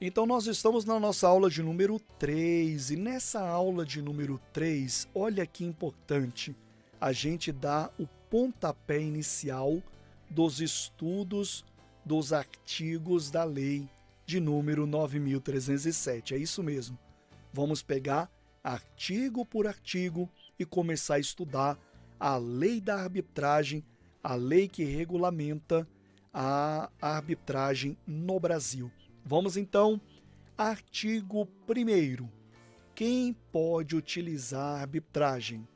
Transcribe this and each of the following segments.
Então nós estamos na nossa aula de número 3 e nessa aula de número 3, olha que importante, a gente dá o pontapé inicial dos estudos dos artigos da lei de número 9.307, é isso mesmo. Vamos pegar artigo por artigo e começar a estudar a lei da arbitragem, a lei que regulamenta a arbitragem no Brasil. Vamos então, artigo 1º. Quem pode utilizar a arbitragem?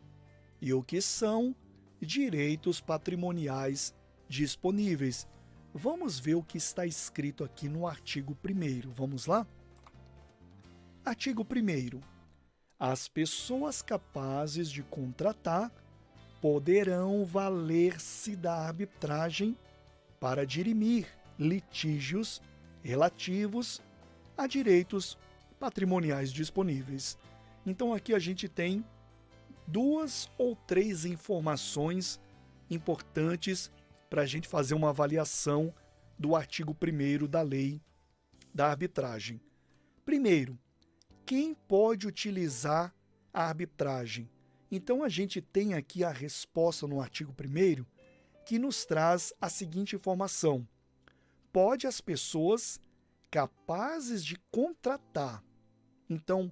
E o que são direitos patrimoniais disponíveis? Vamos ver o que está escrito aqui no artigo 1º. Vamos lá? Artigo 1º. As pessoas capazes de contratar poderão valer-se da arbitragem para dirimir litígios relativos a direitos patrimoniais disponíveis. Então aqui a gente tem 2 ou 3 informações importantes para a gente fazer uma avaliação do artigo 1º da lei da arbitragem. Primeiro, quem pode utilizar a arbitragem? Então a gente tem aqui a resposta no artigo 1º que nos traz a seguinte informação: pode as pessoas capazes de contratar. Então,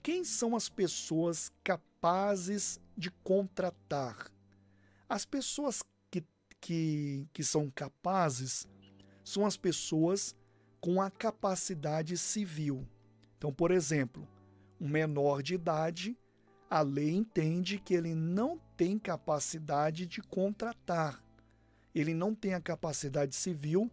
quem são as pessoas capazes de contratar? As pessoas que são capazes são as pessoas com a capacidade civil. Então, por exemplo, um menor de idade, a lei entende que ele não tem capacidade de contratar. Ele não tem a capacidade civil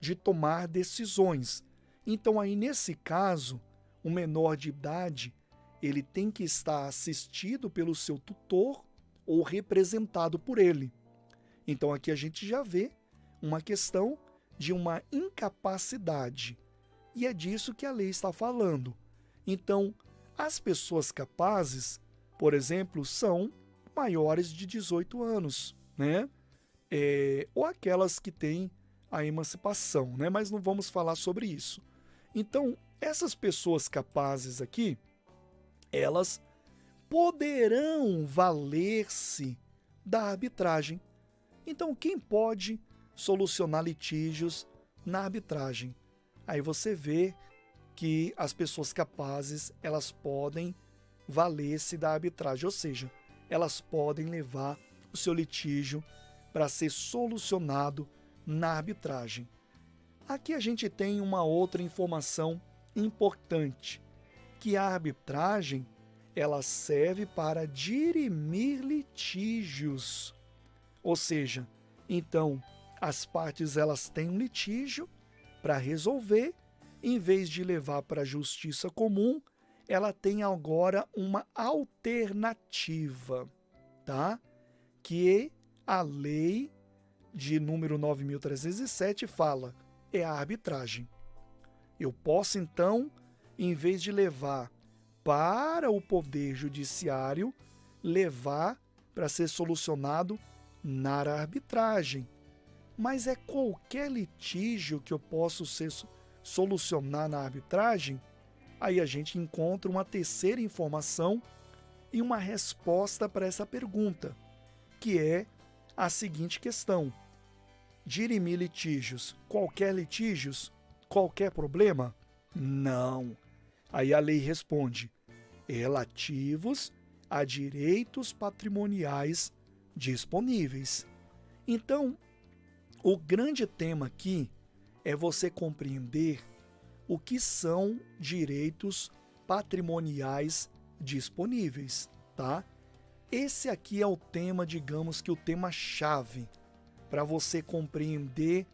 de tomar decisões. Então, aí nesse caso, o menor de idade, ele tem que estar assistido pelo seu tutor ou representado por ele. Então, aqui a gente já vê uma questão de uma incapacidade. E é disso que a lei está falando. Então, as pessoas capazes, por exemplo, são maiores de 18 anos, né? Ou aquelas que têm a emancipação, né? Mas não vamos falar sobre isso. Então, essas pessoas capazes aqui, elas poderão valer-se da arbitragem. Então, quem pode solucionar litígios na arbitragem? Aí você vê que as pessoas capazes, elas podem valer-se da arbitragem, ou seja, elas podem levar o seu litígio para ser solucionado na arbitragem. Aqui a gente tem uma outra informação importante, que a arbitragem ela serve para dirimir litígios. Ou seja, então as partes elas têm um litígio para resolver, em vez de levar para a justiça comum, ela tem agora uma alternativa, tá? Que a lei de número 9.307 fala, é a arbitragem. Eu posso, então, em vez de levar para o Poder Judiciário, levar para ser solucionado na arbitragem. Mas é qualquer litígio que eu posso solucionar na arbitragem? Aí a gente encontra uma terceira informação e uma resposta para essa pergunta, que é a seguinte questão: dirimir litígios, qualquer litígios, qualquer problema? Não. Aí a lei responde, relativos a direitos patrimoniais disponíveis. Então, o grande tema aqui é você compreender o que são direitos patrimoniais disponíveis, tá? Esse aqui é o tema, digamos que o tema-chave, para você compreender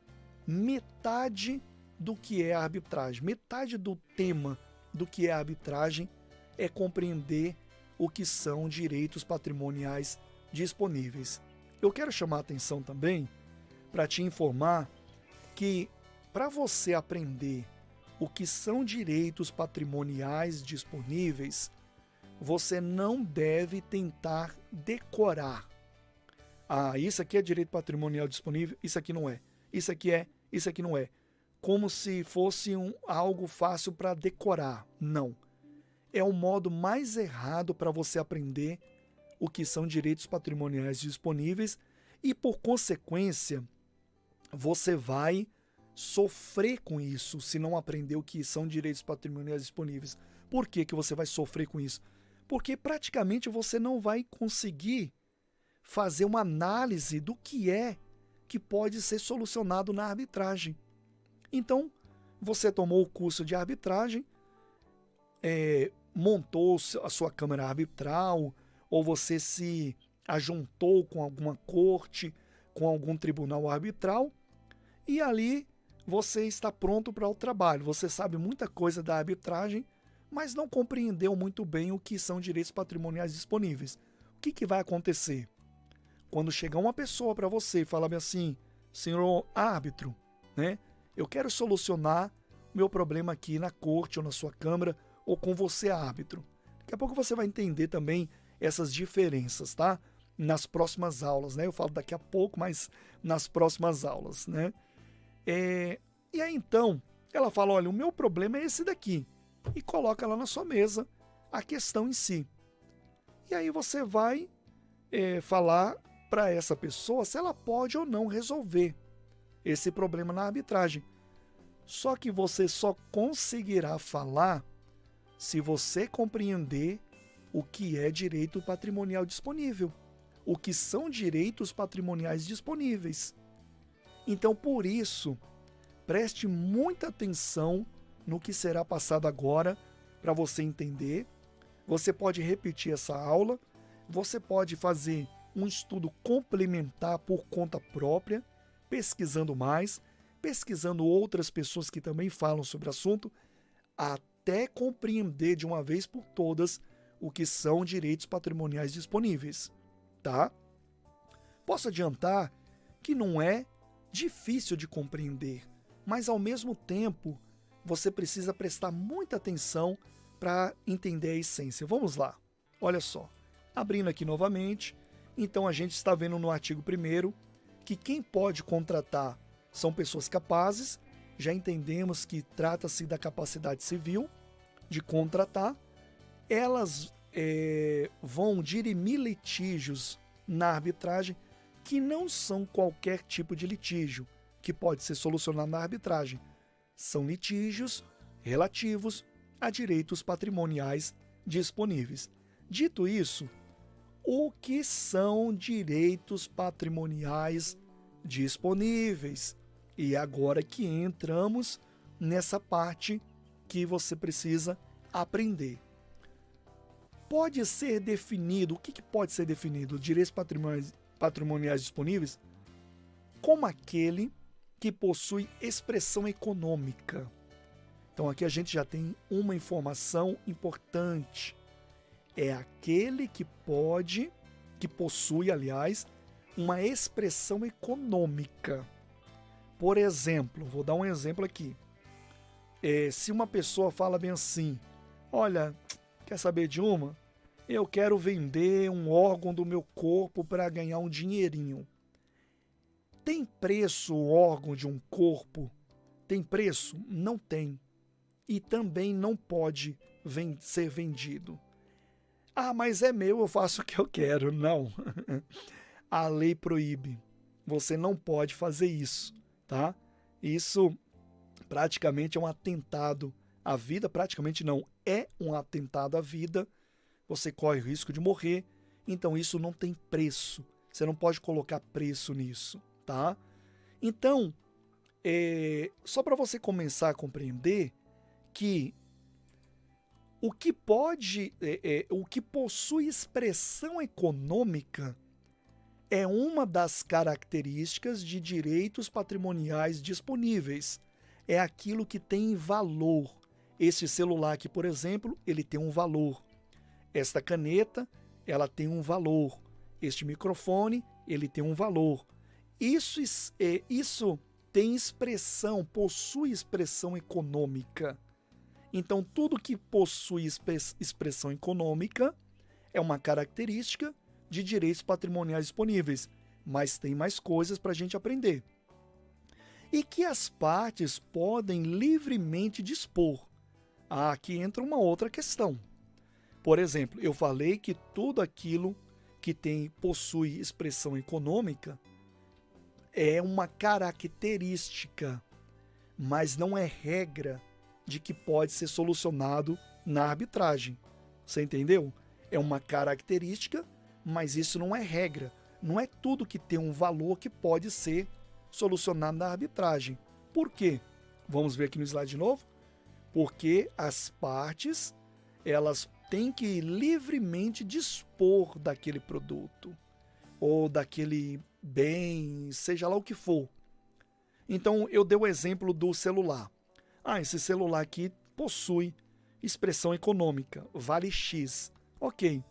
metade do que é a arbitragem. Metade do tema do que é a arbitragem é compreender o que são direitos patrimoniais disponíveis. Eu quero chamar a atenção também para te informar que para você aprender o que são direitos patrimoniais disponíveis, você não deve tentar decorar. Ah, isso aqui é direito patrimonial disponível, isso aqui não é. Isso aqui é, isso aqui não é. como se fosse algo fácil para decorar. Não. É o modo mais errado para você aprender o que são direitos patrimoniais disponíveis e, por consequência, você vai sofrer com isso se não aprender o que são direitos patrimoniais disponíveis. Por que que você vai sofrer com isso? Porque praticamente você não vai conseguir fazer uma análise do que é que pode ser solucionado na arbitragem. Então, você tomou o curso de arbitragem, montou a sua câmara arbitral, ou você se ajuntou com alguma corte, com algum tribunal arbitral, e ali você está pronto para o trabalho. Você sabe muita coisa da arbitragem, mas não compreendeu muito bem o que são direitos patrimoniais disponíveis. O que vai acontecer? Quando chegar uma pessoa para você e falar assim, senhor árbitro, né, eu quero solucionar meu problema aqui na corte ou na sua câmara ou com você, árbitro. Daqui a pouco você vai entender também essas diferenças, tá? Nas próximas aulas, né? Eu falo daqui a pouco, mas nas próximas aulas, né? E aí então, ela fala, olha, o meu problema é esse daqui. E coloca lá na sua mesa a questão em si. E aí você vai falar para essa pessoa se ela pode ou não resolver esse problema na arbitragem. Só que você só conseguirá falar se você compreender o que é direito patrimonial disponível, o que são direitos patrimoniais disponíveis. Então, por isso, preste muita atenção no que será passado agora para você entender. Você pode repetir essa aula, você pode fazer um estudo complementar por conta própria, pesquisando mais, pesquisando outras pessoas que também falam sobre o assunto, até compreender de uma vez por todas o que são direitos patrimoniais disponíveis, tá? Posso adiantar que não é difícil de compreender, mas ao mesmo tempo você precisa prestar muita atenção para entender a essência. Vamos lá, olha só, abrindo aqui novamente, então a gente está vendo no artigo 1º que quem pode contratar são pessoas capazes, já entendemos que trata-se da capacidade civil de contratar, elas vão dirimir litígios na arbitragem que não são qualquer tipo de litígio que pode ser solucionado na arbitragem. São litígios relativos a direitos patrimoniais disponíveis. Dito isso, o que são direitos patrimoniais disponíveis? E agora que entramos nessa parte que você precisa aprender. Pode ser definido, o que pode ser definido? Direitos patrimoniais disponíveis como aquele que possui expressão econômica. Então aqui a gente já tem uma informação importante. É aquele que possui, aliás, uma expressão econômica. Por exemplo, vou dar um exemplo aqui. Se uma pessoa fala bem assim, olha, quer saber de uma? Eu quero vender um órgão do meu corpo para ganhar um dinheirinho. Tem preço o órgão de um corpo? Tem preço? Não tem. E também não pode ser vendido. Ah, mas é meu, eu faço o que eu quero. Não. A lei proíbe. Você não pode fazer isso, tá? Isso praticamente é um atentado à vida. Praticamente não, é um atentado à vida. Você corre o risco de morrer. Então isso não tem preço. Você não pode colocar preço nisso, tá? Então, só para você começar a compreender que o que possui expressão econômica é uma das características de direitos patrimoniais disponíveis. É aquilo que tem valor. Este celular aqui, por exemplo, ele tem um valor. Esta caneta, ela tem um valor. Este microfone, ele tem um valor. Isso tem expressão, possui expressão econômica. Então, tudo que possui expressão econômica é uma característica de direitos patrimoniais disponíveis, mas tem mais coisas para a gente aprender. e que as partes podem livremente dispor. Aqui entra uma outra questão. Por exemplo, eu falei que tudo aquilo que possui expressão econômica é uma característica, mas não é regra de que pode ser solucionado na arbitragem. Você entendeu? É uma característica, mas isso não é regra. Não é tudo que tem um valor que pode ser solucionado na arbitragem. Por quê? Vamos ver aqui no slide de novo. Porque as partes, elas têm que livremente dispor daquele produto ou daquele bem, seja lá o que for. Então, eu dei o exemplo do celular. Esse celular aqui possui expressão econômica, vale X. Ok.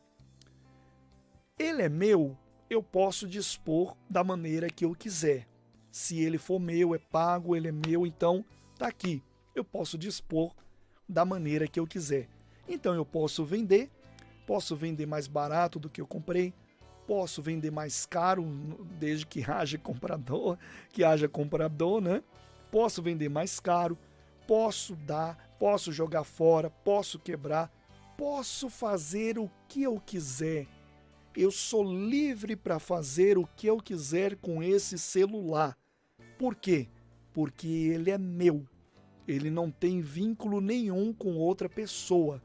Ele é meu, eu posso dispor da maneira que eu quiser. Se ele for meu, é pago, ele é meu, então tá aqui. Eu posso dispor da maneira que eu quiser. Então eu posso vender mais barato do que eu comprei, posso vender mais caro, desde que haja comprador, né? Posso vender mais caro, posso jogar fora, posso quebrar, posso fazer o que eu quiser. Eu sou livre para fazer o que eu quiser com esse celular. Por quê? Porque ele é meu. Ele não tem vínculo nenhum com outra pessoa.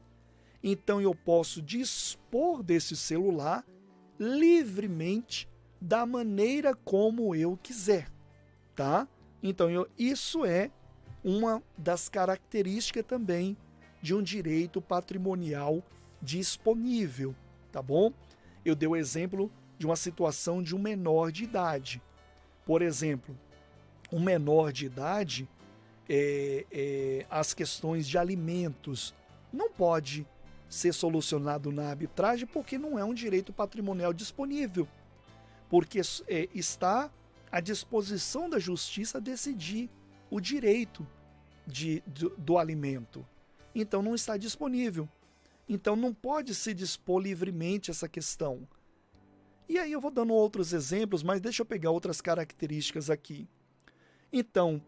Então eu posso dispor desse celular livremente da maneira como eu quiser, tá? Então isso é uma das características também de um direito patrimonial disponível, tá bom? Eu dei o exemplo de uma situação de um menor de idade. Por exemplo, um menor de idade, as questões de alimentos não pode ser solucionado na arbitragem porque não é um direito patrimonial disponível, porque está à disposição da justiça decidir o direito do alimento. Então não está disponível. Então não pode se dispor livremente essa questão. E aí eu vou dando outros exemplos, mas deixa eu pegar outras características aqui. Então,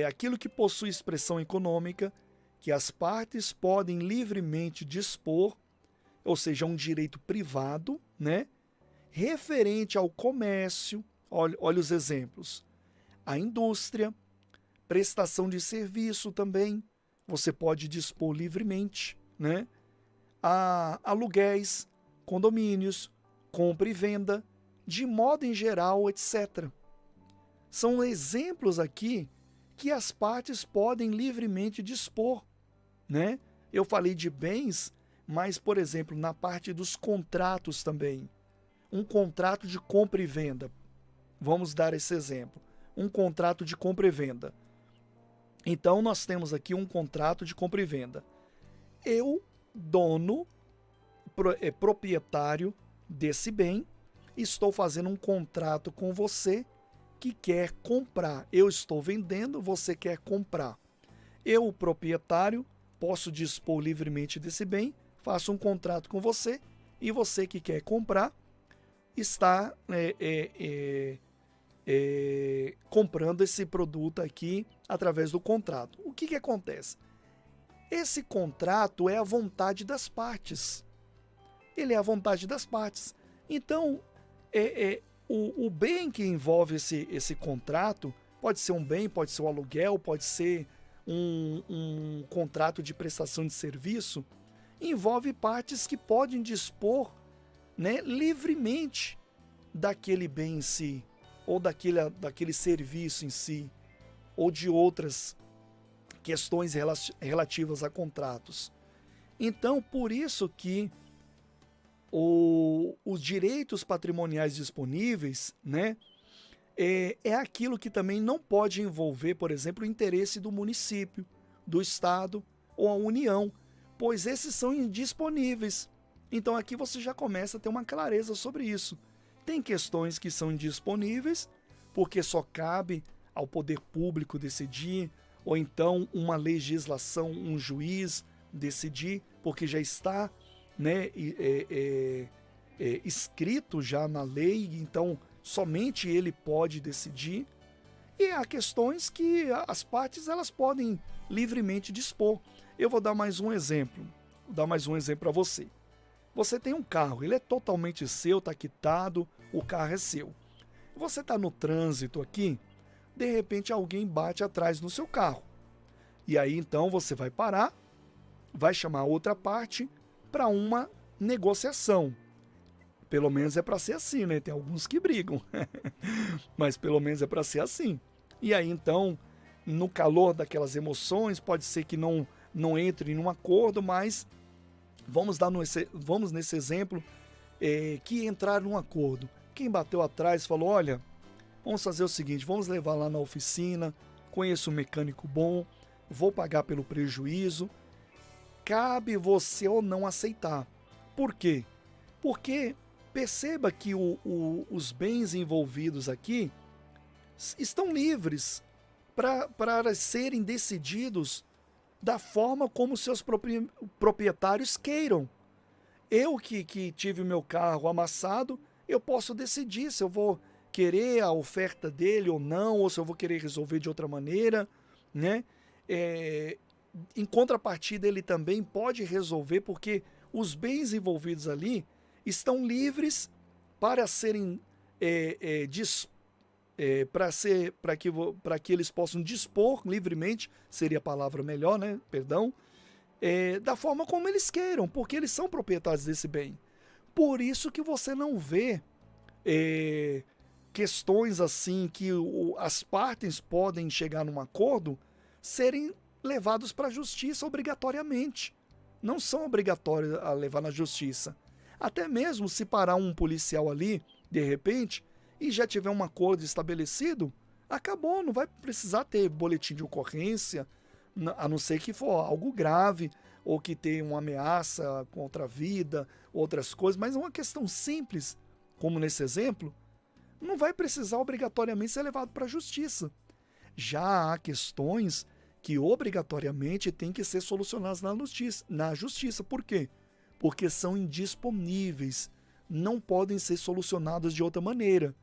aquilo que possui expressão econômica, que as partes podem livremente dispor, ou seja, um direito privado, né? Referente ao comércio, olha os exemplos. A indústria, prestação de serviço também, você pode dispor livremente, né? Aluguéis, condomínios, compra e venda, de modo em geral, etc. São exemplos aqui que as partes podem livremente dispor, né? Eu falei de bens, mas, por exemplo, na parte dos contratos também. Um contrato de compra e venda. Vamos dar esse exemplo. Um contrato de compra e venda. Então, nós temos aqui um contrato de compra e venda. Eu, dono, proprietário desse bem, estou fazendo um contrato com você que quer comprar. Eu estou vendendo, você quer comprar. Eu, o proprietário, posso dispor livremente desse bem, faço um contrato com você e você que quer comprar está comprando esse produto aqui através do contrato. O que acontece? Esse contrato é a vontade das partes. Ele é a vontade das partes. Então, o bem que envolve esse contrato pode ser um bem, pode ser um aluguel, pode ser um contrato de prestação de serviço, envolve partes que podem dispor, né, livremente daquele bem em si, ou daquele serviço em si, ou de outras questões relativas a contratos. Então, por isso que os direitos patrimoniais disponíveis, né, é aquilo que também não pode envolver, por exemplo, o interesse do município, do estado ou a União, pois esses são indisponíveis. Então aqui você já começa a ter uma clareza sobre isso. Tem questões que são indisponíveis, porque só cabe ao poder público decidir, ou então uma legislação, um juiz decidir, porque já está, né, escrito já na lei, então somente ele pode decidir. E há questões que as partes elas podem livremente dispor. Eu vou dar mais um exemplo. Vou dar mais um exemplo para você. Você tem um carro, ele é totalmente seu, está quitado, o carro é seu. Você está no trânsito aqui, de repente alguém bate atrás no seu carro. E aí então você vai parar, vai chamar outra parte para uma negociação. Pelo menos é para ser assim, né? Tem alguns que brigam, mas pelo menos é para ser assim. E aí então, no calor daquelas emoções, pode ser que não entre em um acordo, mas vamos nesse exemplo que entrar num acordo. Quem bateu atrás falou, olha, vamos fazer o seguinte, vamos levar lá na oficina, conheço um mecânico bom, vou pagar pelo prejuízo. Cabe você ou não aceitar. Por quê? Porque perceba que os bens envolvidos aqui estão livres para serem decididos da forma como seus proprietários queiram. Eu que tive o meu carro amassado, eu posso decidir se eu vou querer a oferta dele ou não, ou se eu vou querer resolver de outra maneira, né? Em contrapartida, ele também pode resolver, porque os bens envolvidos ali estão livres para serem para que eles possam dispor livremente, seria a palavra melhor, né? Perdão, da forma como eles queiram, porque eles são proprietários desse bem. Por isso que você não vê questões assim que as partes podem chegar num acordo serem levados para a justiça obrigatoriamente. Não são obrigatórios a levar na justiça. Até mesmo se parar um policial ali, de repente, e já tiver um acordo estabelecido, acabou, não vai precisar ter boletim de ocorrência, a não ser que for algo grave, ou que tenha uma ameaça contra a vida, outras coisas, mas uma questão simples, como nesse exemplo, não vai precisar obrigatoriamente ser levado para a justiça. Já há questões que obrigatoriamente têm que ser solucionadas na justiça. Por quê? Porque são indisponíveis, não podem ser solucionadas de outra maneira.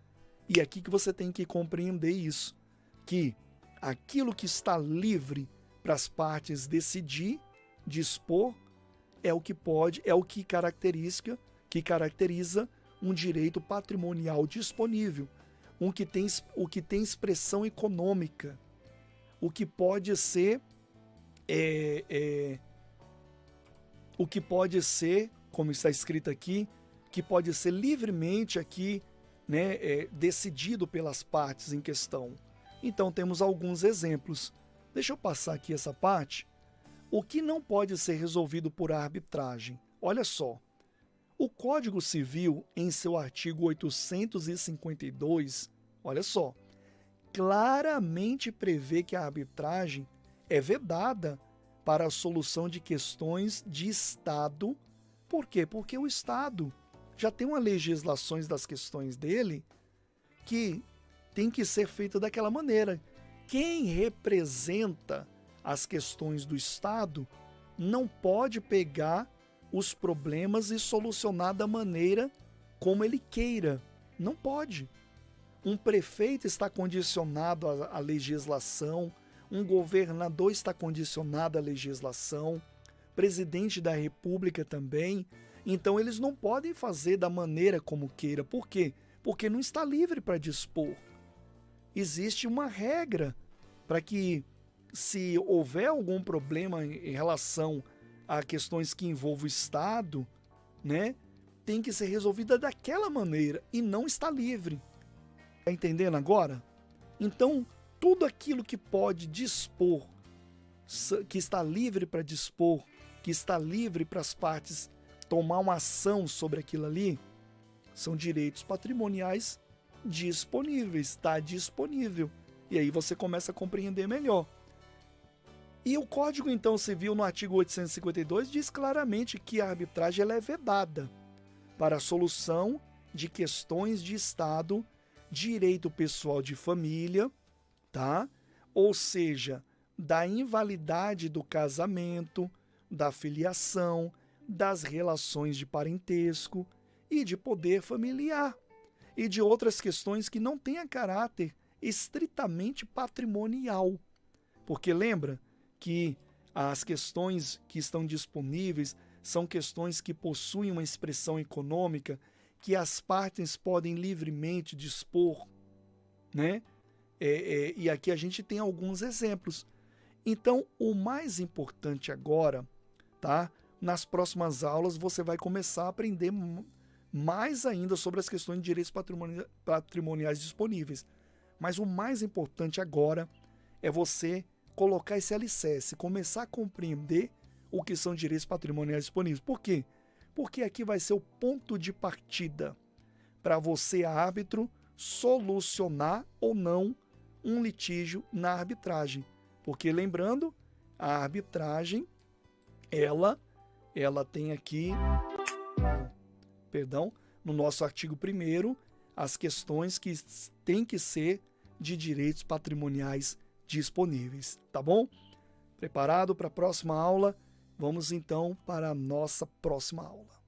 E é aqui que você tem que compreender isso, que aquilo que está livre para as partes decidir, dispor, é o que pode, é o que caracteriza um direito patrimonial disponível, o que tem expressão econômica, o que pode ser como está escrito aqui, que pode ser livremente aqui, né, decidido pelas partes em questão. Então temos alguns exemplos. Deixa eu passar aqui essa parte. O que não pode ser resolvido por arbitragem? Olha só. O Código Civil, em seu artigo 852, olha só, claramente prevê que a arbitragem é vedada para a solução de questões de Estado. Por quê? Porque o Estado já tem uma legislação das questões dele que tem que ser feita daquela maneira. Quem representa as questões do Estado não pode pegar os problemas e solucionar da maneira como ele queira. Não pode. Um prefeito está condicionado à legislação, um governador está condicionado à legislação, presidente da República também. Então eles não podem fazer da maneira como queira. Por quê? Porque não está livre para dispor. Existe uma regra para que, se houver algum problema em relação a questões que envolvem o Estado, né, tem que ser resolvida daquela maneira e não está livre. Está entendendo agora? Então, tudo aquilo que pode dispor, que está livre para dispor, que está livre para as partes tomar uma ação sobre aquilo ali, são direitos patrimoniais disponíveis, está disponível. E aí você começa a compreender melhor. E o Código então Civil, no artigo 852, diz claramente que a arbitragem ela é vedada para a solução de questões de Estado, direito pessoal de família, tá? Ou seja, da invalidade do casamento, da filiação, das relações de parentesco e de poder familiar, e de outras questões que não tenham caráter estritamente patrimonial. Porque lembra que as questões que estão disponíveis são questões que possuem uma expressão econômica que as partes podem livremente dispor, né? E aqui a gente tem alguns exemplos. Então, o mais importante agora, tá? Nas próximas aulas você vai começar a aprender mais ainda sobre as questões de direitos patrimoniais disponíveis. Mas o mais importante agora é você colocar esse alicerce, começar a compreender o que são direitos patrimoniais disponíveis. Por quê? Porque aqui vai ser o ponto de partida para você, árbitro, solucionar ou não um litígio na arbitragem. Porque, lembrando, a arbitragem, ela tem aqui, no nosso artigo 1º, as questões que têm que ser de direitos patrimoniais disponíveis, tá bom? Preparado para a próxima aula? Vamos então para a nossa próxima aula.